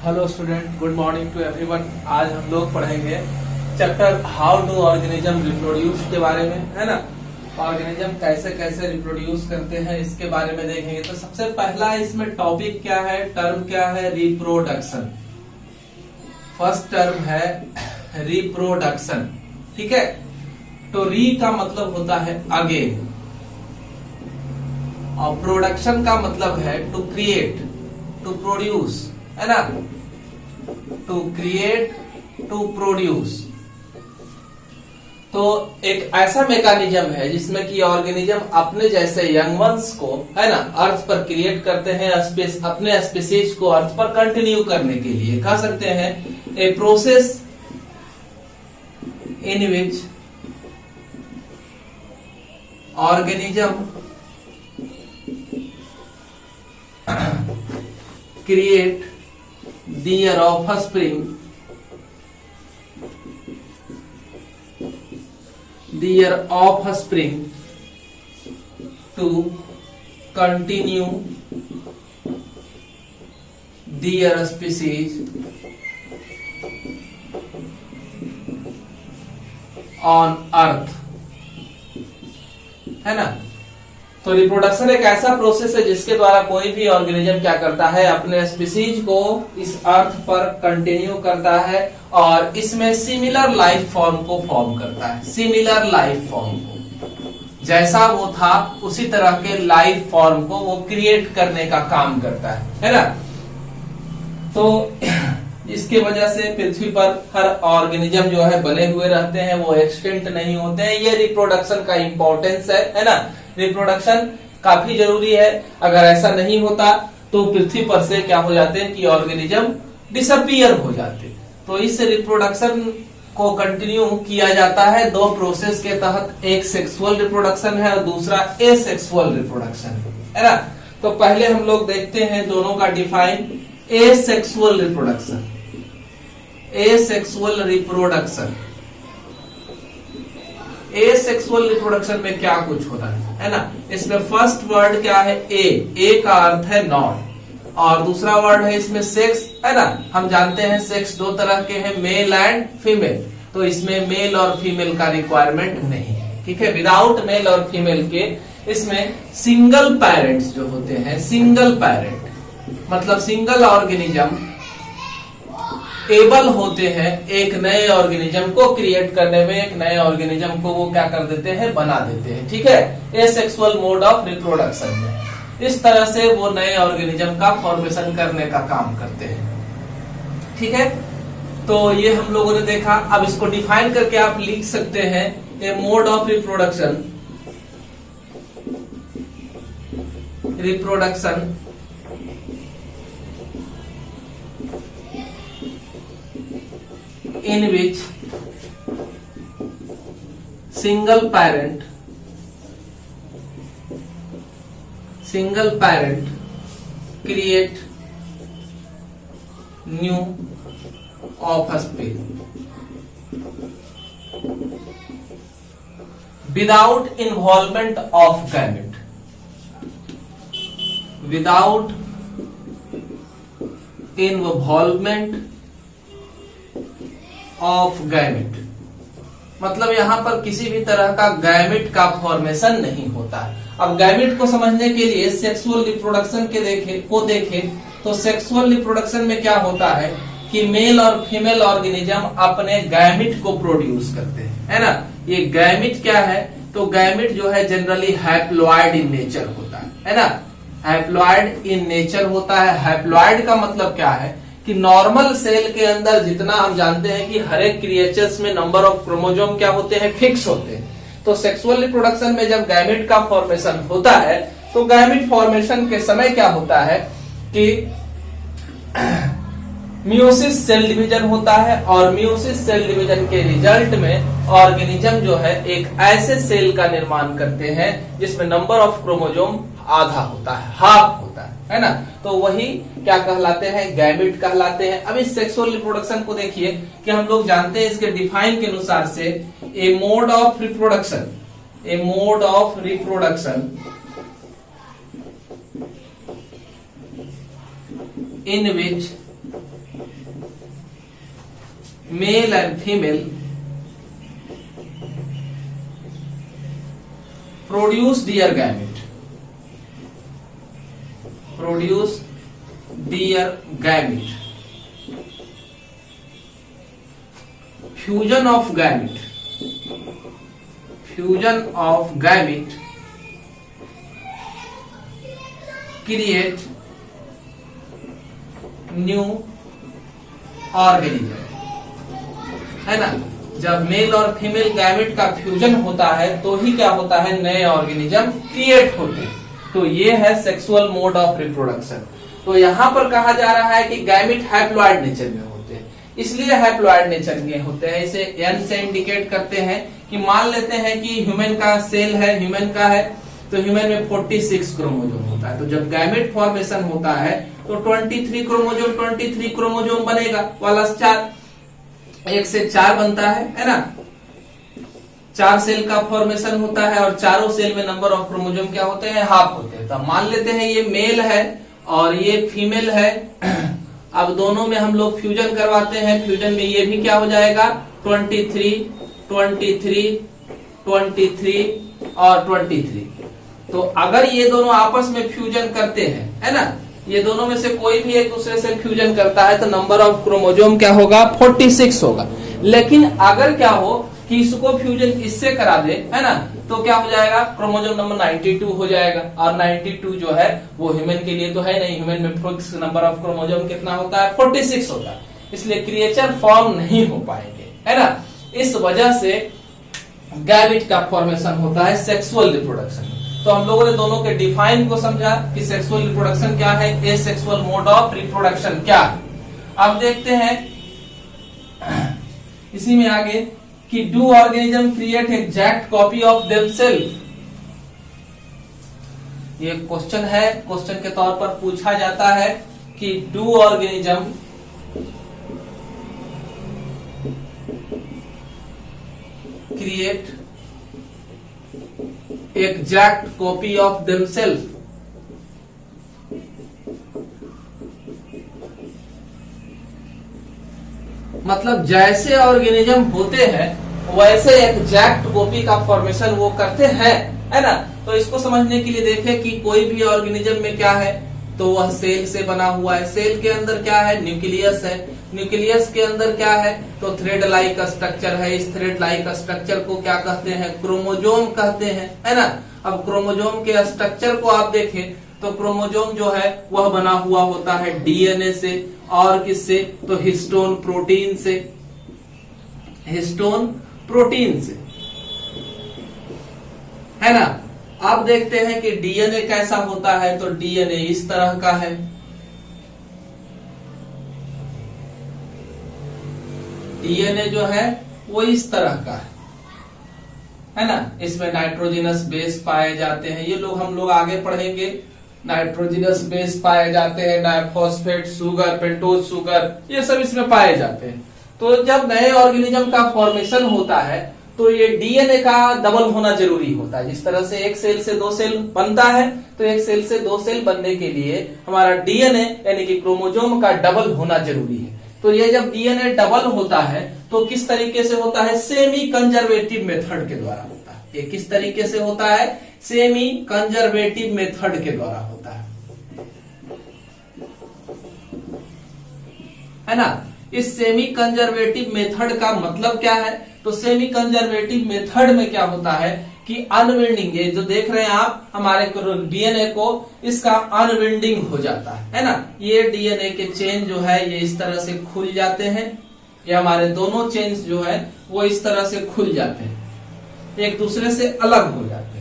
Hello student, good morning to everyone. आज हम लोग पढ़ेंगे chapter how do organism reproduce के बारे में, है ना। ऑर्गेनिज्म कैसे कैसे रिप्रोड्यूस करते हैं इसके बारे में देखेंगे। तो सबसे पहला इसमें टॉपिक क्या है, टर्म क्या है, रिप्रोडक्शन। फर्स्ट टर्म है रिप्रोडक्शन, ठीक है। तो री का मतलब होता है अगेन और प्रोडक्शन का मतलब है टू क्रिएट, टू प्रोड्यूस, है ना। To create, to produce. तो एक ऐसा मैकेनिज्म है जिसमें कि ऑर्गेनिज्म अपने जैसे यंग वंस को, है ना, अर्थ पर क्रिएट करते हैं, अपने स्पीसीज को अर्थ पर कंटिन्यू करने के लिए। कह सकते हैं a process in which organism create their offspring to continue their species on earth, है ना। तो रिप्रोडक्शन एक ऐसा प्रोसेस है जिसके द्वारा कोई भी ऑर्गेनिज्म क्या करता है, अपने स्पीसीज को इस अर्थ पर कंटिन्यू करता है और इसमें सिमिलर लाइफ फॉर्म को फॉर्म करता है। सिमिलर लाइफ फॉर्म को, जैसा वो था उसी तरह के लाइफ फॉर्म को वो क्रिएट करने का काम करता है ना। तो इसके वजह से पृथ्वी पर हर ऑर्गेनिज्म जो है बने हुए रहते हैं, वो एक्सटिंक्ट नहीं होते हैं। ये रिप्रोडक्शन का इंपॉर्टेंस है ना। रिप्रोडक्शन काफी जरूरी है। अगर ऐसा नहीं होता तो पृथ्वी पर से क्या हो जाते हैं कि ऑर्गेनिज्म डिसअपीयर हो जाते। तो इस रिप्रोडक्शन को कंटिन्यू किया जाता है दो प्रोसेस के तहत। एक सेक्सुअल रिप्रोडक्शन है और दूसरा एसेक्सुअल रिप्रोडक्शन है ना। तो पहले हम लोग देखते हैं दोनों का define. Asexual reproduction, asexual reproduction, asexual reproduction में क्या कुछ होता है ना। इसमें फर्स्ट वर्ड क्या है, ए का अर्थ है नॉट और दूसरा वर्ड है इसमें सेक्स, है ना। हम जानते हैं सेक्स दो तरह के हैं, मेल एंड फीमेल। तो इसमें मेल और फीमेल का रिक्वायरमेंट नहीं है, ठीक है। विदाउट मेल और फीमेल के इसमें सिंगल पेरेंट्स जो होते हैं, सिंगल पेरेंट मतलब सिंगल ऑर्गेनिज्म एबल होते हैं एक नए ऑर्गेनिज्म को क्रिएट करने में। एक नए ऑर्गेनिज्म को वो क्या कर देते हैं, बना देते हैं, ठीक है। एसेक्सुअल मोड ऑफ रिप्रोडक्शन में इस तरह से वो नए ऑर्गेनिज्म का फॉर्मेशन करने का काम करते हैं, ठीक है। तो ये हम लोगों ने देखा। अब इसको डिफाइन करके आप लिख सकते हैं, a mode of reproduction, reproduction in which single parent create new offspring without involvement of gamete, without involvement of gamete. मतलब यहां पर किसी भी तरह का गैमेट का फॉर्मेशन नहीं होता है। अब गैमेट को समझने के लिए सेक्सुअल रिप्रोडक्शन को देखें तो सेक्सुअल रिप्रोडक्शन में क्या होता है कि मेल और फीमेल ऑर्गेनिज्म अपने गैमेट को प्रोड्यूस करते हैं, है ना। ये गैमेट क्या है, तो गैमेट जो है जनरली हैप्लॉइड इन नेचर होता है ना। हैप्लॉइड इन नेचर होता है। हैप्लॉइड का मतलब क्या है कि नॉर्मल सेल के अंदर जितना हम जानते हैं कि हर एक क्रिएचर्स में नंबर ऑफ क्रोमोसोम क्या होते हैं, फिक्स होते हैं। तो सेक्सुअल रिप्रोडक्शन में जब गैमेट का फॉर्मेशन होता है तो गैमेट फॉर्मेशन के समय क्या होता है कि मियोसिस सेल डिवीजन होता है और मियोसिस सेल डिवीजन के रिजल्ट में ऑर्गेनिज्म जो है एक ऐसे सेल का निर्माण करते हैं जिसमें नंबर ऑफ क्रोमोसोम आधा होता है, हाफ होता है ना। तो वही क्या कहलाते हैं, गैमेट कहलाते हैं। अब इस सेक्सुअल रिप्रोडक्शन को देखिए कि हम लोग जानते हैं इसके डिफाइन के अनुसार से a mode of reproduction, a mode of reproduction in which male and female produce their gamete. Produce their gamete. Fusion of gamete. Fusion of gamete create new organism, है ना। जब मेल और फीमेल गैमेट का fusion होता है तो ही क्या होता है, नए ऑर्गेनिज्म क्रिएट होते हैं। तो ये है सेक्सुअल मोड ऑफ रिप्रोडक्शन। तो यहाँ पर कहा जा रहा है कि गैमेट हैप्लॉइड नेचर में होते हैं, इसलिए हैप्लॉइड नेचर में होते हैं। इसे एन से इंडिकेट करते हैं कि मान लेते हैं कि ह्यूमन का सेल है, ह्यूमन का है, तो ह्यूमन में 46 क्रोमोजोम होता है। तो जब गैमेट फॉर्मेशन होता है तो 23 क्रोमोजोम बनेगा, प्लस 4, 1 से 4 बनता है ना। 4 सेल का फॉर्मेशन होता है और चारों सेल में नंबर ऑफ क्रोमोजोम क्या होते हैं, हाफ होते हैं। तो मान लेते हैं ये मेल है और ये फीमेल है। अब दोनों में हम लोग फ्यूजन करवाते हैं। फ्यूजन में ये भी क्या हो जाएगा, 23, 23, 23 और 23। तो अगर ये दोनों आपस में फ्यूजन करते हैं, है ना, ये दोनों में से कोई भी एक दूसरे से फ्यूजन करता है तो नंबर ऑफ क्रोमोजोम क्या होगा, 46 होगा। लेकिन अगर क्या हो कि इसको फ्यूजन इससे करा दे, है ना, तो क्या हो जाएगा, क्रोमोजोम नंबर 92 हो जाएगा। और 92 जो है वो ह्यूमन के लिए तो है नहीं, ह्यूमन में फिक्स नंबर ऑफ क्रोमोजोम कितना होता है, 46 होता है। इसलिए क्रिएचर फॉर्म नहीं हो पाएंगे, है ना। इस वजह से गैमेट का फॉर्मेशन होता है सेक्सुअल रिप्रोडक्शन। तो हम लोगों ने दोनों के डिफाइन को समझा कि सेक्सुअल रिप्रोडक्शन क्या है, एसेक्सुअल मोड ऑफ रिप्रोडक्शन क्या है। अब देखते हैं इसी में आगे कि do organism create exact copy of themselves. ये क्वेश्चन है, क्वेश्चन के तौर पर पूछा जाता है कि do organism create exact copy of themselves. मतलब जैसे ऑर्गेनिज्म होते हैं वैसे एग्जैक्ट कॉपी का फॉर्मेशन वो करते हैं, है ना। तो इसको समझने के लिए देखें कि कोई भी ऑर्गेनिज्म में क्या है, तो वह सेल से बना हुआ है। सेल के अंदर क्या है, न्यूक्लियस है। न्यूक्लियस के अंदर क्या है, तो थ्रेड लाइक स्ट्रक्चर है। इस थ्रेड लाइक स्ट्रक्चर को क्या कहते हैं, क्रोमोजोम कहते हैं, है ना। अब क्रोमोजोम के स्ट्रक्चर को आप देखें तो क्रोमोजोम जो है वह बना हुआ होता है डीएनए से और किससे, तो हिस्टोन प्रोटीन से। हिस्टोन प्रोटीन से, है ना। अब देखते हैं कि डीएनए कैसा होता है, तो डीएनए इस तरह का है। डीएनए जो है वो इस तरह का है ना। इसमें नाइट्रोजनस बेस पाए जाते हैं, ये लोग हम लोग आगे पढ़ेंगे। नाइट्रोजनस बेस पाए जाते हैं, डाइफॉस्फेट शुगर, पेंटोज शुगर, ये सब इसमें पाए जाते हैं। तो जब नए ऑर्गेनिज्म का फॉर्मेशन होता है तो ये डीएनए का डबल होना जरूरी होता है। जिस तरह से एक सेल से 2 सेल बनता है, तो एक सेल से 2 सेल बनने के लिए हमारा डीएनए यानी कि क्रोमोजोम का डबल होना जरूरी है। तो ये जब डीएनए डबल होता है तो किस तरीके से होता है, सेमी कंजर्वेटिव मेथड के द्वारा होता है। ये किस तरीके से होता है, सेमी कंजर्वेटिव मेथड के द्वारा होता है ना। इस सेमी कंजर्वेटिव मेथड का मतलब क्या है, तो सेमी कंजर्वेटिव मेथड में क्या होता है कि अनविंडिंग, ये जो देख रहे हैं आप हमारे डीएनए को, इसका अनविंडिंग हो जाता है ना। ये डीएनए के चेन जो है ये इस तरह से खुल जाते हैं। ये हमारे दोनों चेन्स जो है वो इस तरह से खुल जाते हैं, एक दूसरे से अलग हो जाते हैं।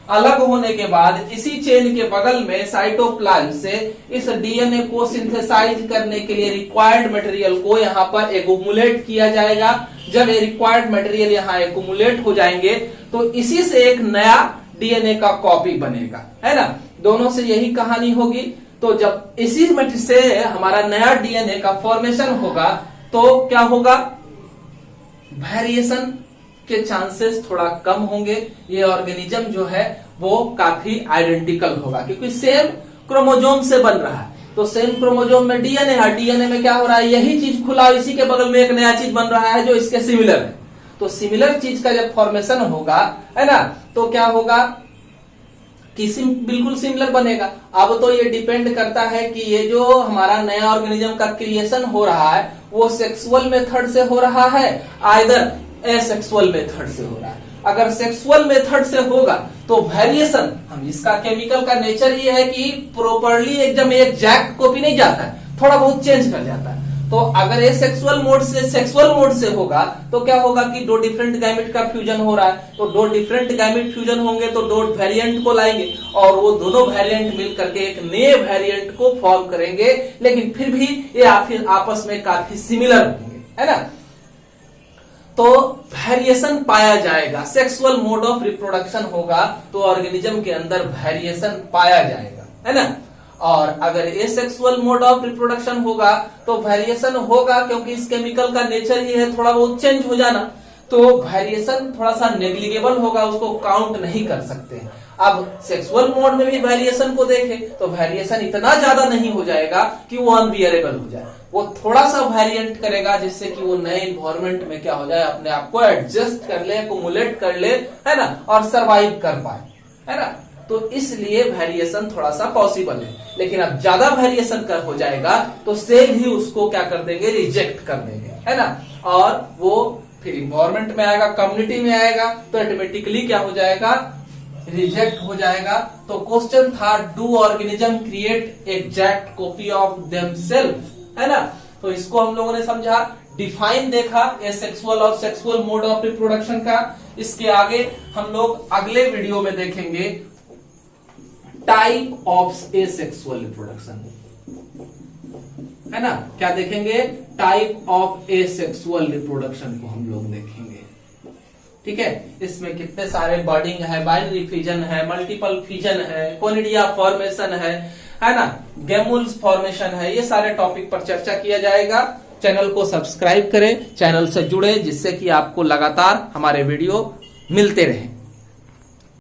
अलग होने के बाद इसी चेन के बगल में साइटोप्लाज्म से इस डीएनए को सिंथेसाइज करने के लिए रिक्वायर्ड मटेरियल को यहाँ पर एक्युमुलेट किया जाएगा। जब ये रिक्वायर्ड मटेरियल यहाँ एक्युमुलेट हो जाएंगे तो इसी से एक नया डीएनए का कॉपी बनेगा, है ना। दोनों से यही कहानी होगी। तो जब इसी से हमारा नया डीएनए का फॉर्मेशन होगा तो क्या होगा, वेरिएशन के चांसेस थोड़ा कम होंगे। ये ऑर्गेनिज्म जो है वो काफी आइडेंटिकल होगा क्योंकि सेम क्रोमोजोम से बन रहा है। तो सेम क्रोमोजोम में डीएनए है, डीएनए में क्या हो रहा है, यही चीज खुला, इसी के बगल में एक नया चीज बन रहा है जो इसके सिमिलर है। तो सिमिलर चीज का जब फॉर्मेशन होगा, है ना, तो क्या होगा कि बिल्कुल सिमिलर बनेगा। अब तो ये डिपेंड करता है कि ये जो हमारा नया ऑर्गेनिज्म का क्रिएशन हो रहा है वो सेक्सुअल मेथड से हो रहा है, आइदर एसेक्सुअल मेथड से हो रहा है। अगर सेक्सुअल मेथड से होगा तो वेरिएशन, हम इसका केमिकल का नेचर ये है कि प्रॉपरली एकदम एग्जैक्ट कॉपी नहीं जाता है, थोड़ा बहुत चेंज कर जाता है। तो अगर ये सेक्सुअल मोड से होगा तो क्या होगा कि दो डिफरेंट गैमेट का फ्यूजन हो रहा है, तो दो डिफरेंट गैमेट फ्यूजन होंगे तो दो वेरिएंट को लाएंगे और वो दोनों वेरिएंट मिल करके एक नए वेरिएंट को फॉर्म करेंगे, लेकिन फिर भी ये आपस में काफी सिमिलर होंगे, है ना। तो वेरिएशन पाया जाएगा, सेक्सुअल मोड ऑफ रिप्रोडक्शन होगा तो ऑर्गेनिज्म के अंदर वेरिएशन पाया जाएगा, है ना। और अगर एसेक्सुअल मोड ऑफ रिप्रोडक्शन होगा तो वेरिएशन होगा, क्योंकि इस केमिकल का नेचर ही है थोड़ा बहुत चेंज हो जाना, तो वेरिएशन थोड़ा सा नेग्लिजिबल होगा, उसको काउंट नहीं कर सकते। अब सेक्सुअल मोड में भी वेरिएशन को देखें तो वेरिएशन इतना ज्यादा नहीं हो जाएगा कि वो अनबियरेबल हो जाए, वो थोड़ा सा वेरिएंट करेगा जिससे कि वो नए इन्वायरमेंट में क्या हो जाए, अपने आप को एडजस्ट कर ले, एक्युमुलेट कर ले, है ना, और सरवाइव कर पाए, है ना। तो इसलिए वेरिएशन थोड़ा सा पॉसिबल है, लेकिन अब ज्यादा वेरिएशन कर हो जाएगा तो सेल ही उसको क्या कर देंगे, रिजेक्ट कर देंगे, है ना। और वो फिर इन्वायरमेंट में आएगा, कम्युनिटी में आएगा तो ऑटोमेटिकली क्या हो जाएगा, रिजेक्ट हो जाएगा। तो क्वेश्चन था, do organism create exact copy of themselves, है ना। तो इसको हम लोगों ने समझा, डिफाइन देखा एसेक्सुअल और सेक्सुअल मोड ऑफ रिप्रोडक्शन का। इसके आगे हम लोग अगले वीडियो में देखेंगे टाइप ऑफ एसेक्सुअल रिप्रोडक्शन, है ना। क्या देखेंगे, टाइप ऑफ एसेक्सुअल रिप्रोडक्शन को हम लोग देखेंगे, ठीक है। इसमें कितने सारे बर्डिंग है, बाइनरी फिजन है, मल्टीपल फिजन है, कोनिडिया फॉर्मेशन है ना, गैमुल्स फॉर्मेशन है, ये सारे टॉपिक पर चर्चा किया जाएगा। चैनल को सब्सक्राइब करें, चैनल से जुड़े, जिससे कि आपको लगातार हमारे वीडियो मिलते रहे।